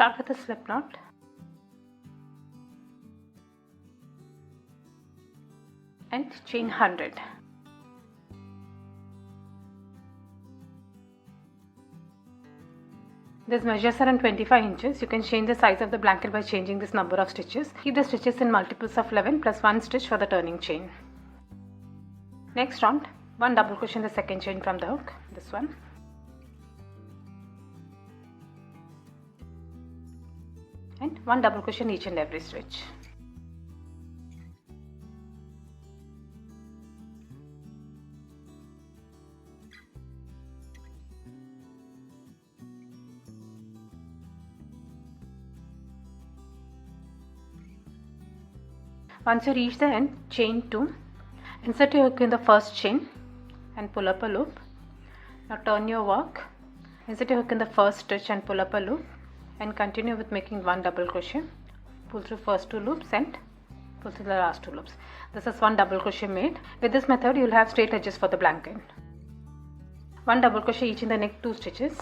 Start with a slip knot. And chain 100. This measures around 25 inches. You can change the size of the blanket by changing this number of stitches. Keep the stitches in multiples of 11 plus 1 stitch for the turning chain. Next round, 1 double crochet in the second chain from the hook, this one. And 1 double crochet in each and every stitch. Once you reach the end, chain 2, insert your hook in the first chain and pull up a loop. Now turn your work, insert your hook in the first stitch and pull up a loop, and continue with making 1 double crochet. Pull through first 2 loops and pull through the last 2 loops. This is 1 double crochet made. With this method you will have straight edges for the blanket. 1 double crochet each in the next 2 stitches.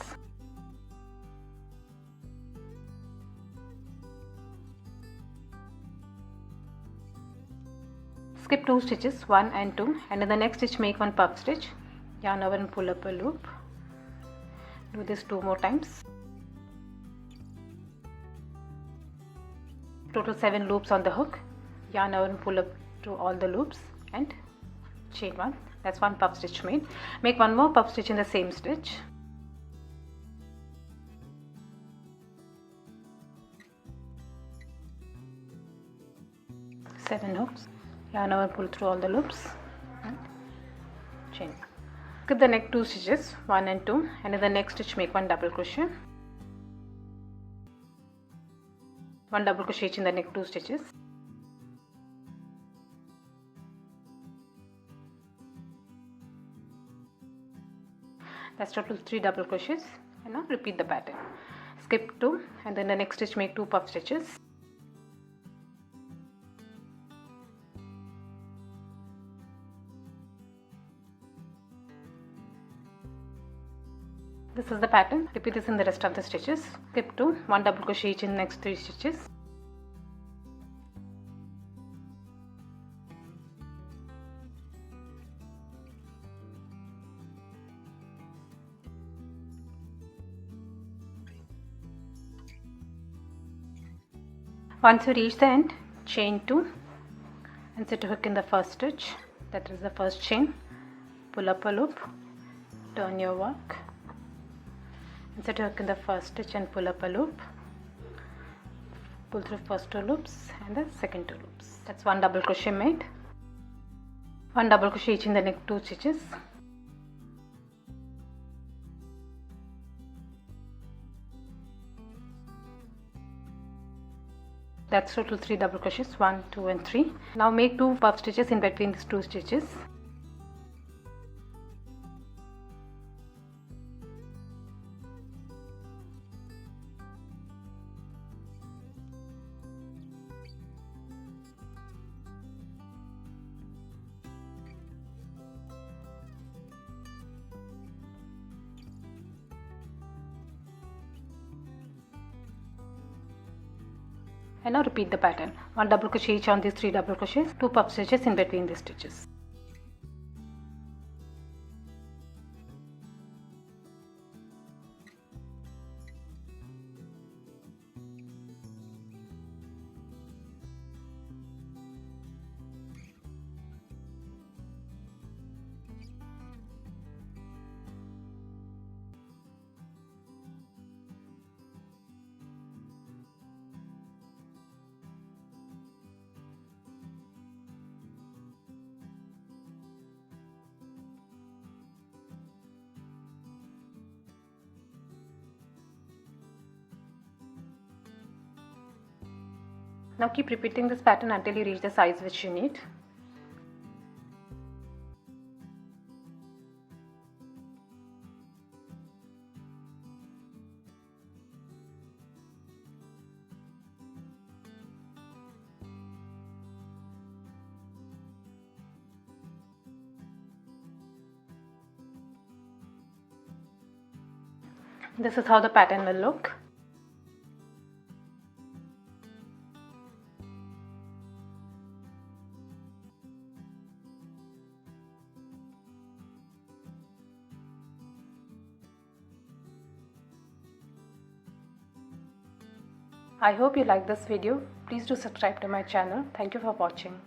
Skip 2 stitches, 1 and 2, and in the next stitch make 1 puff stitch, yarn over and pull up a loop. Do this 2 more times. Total 7 loops on the hook, yarn over and pull up through all the loops and chain 1. That's 1 puff stitch made. Make 1 more puff stitch in the same stitch. Seven hooks. Yarn over, pull through all the loops and chain. Skip the next 2 stitches, 1 and 2, and in the next stitch make 1 double crochet. 1 double crochet each in the next 2 stitches. That's total 3 double crochets, and now repeat the pattern. Skip 2 and then the next stitch make 2 puff stitches. This is the pattern. Repeat this in the rest of the stitches. Skip 2, 1 double crochet each in the next 3 stitches. Once you reach the end, chain 2, insert a hook in the first stitch. That is the first chain. Pull up a loop, turn your work. Insert a hook in the first stitch and pull up a loop. Pull through first 2 loops and the second 2 loops. That's 1 double crochet made. 1 double crochet each in the next 2 stitches. That's total 3 double crochets, 1, 2 and 3. Now make 2 puff stitches in between these 2 stitches. And now repeat the pattern. 1 double crochet each on these 3 double crochets, 2 puff stitches in between these stitches. Now keep repeating this pattern until you reach the size which you need. This is how the pattern will look. I hope you like this video. Please do subscribe to my channel. Thank you for watching.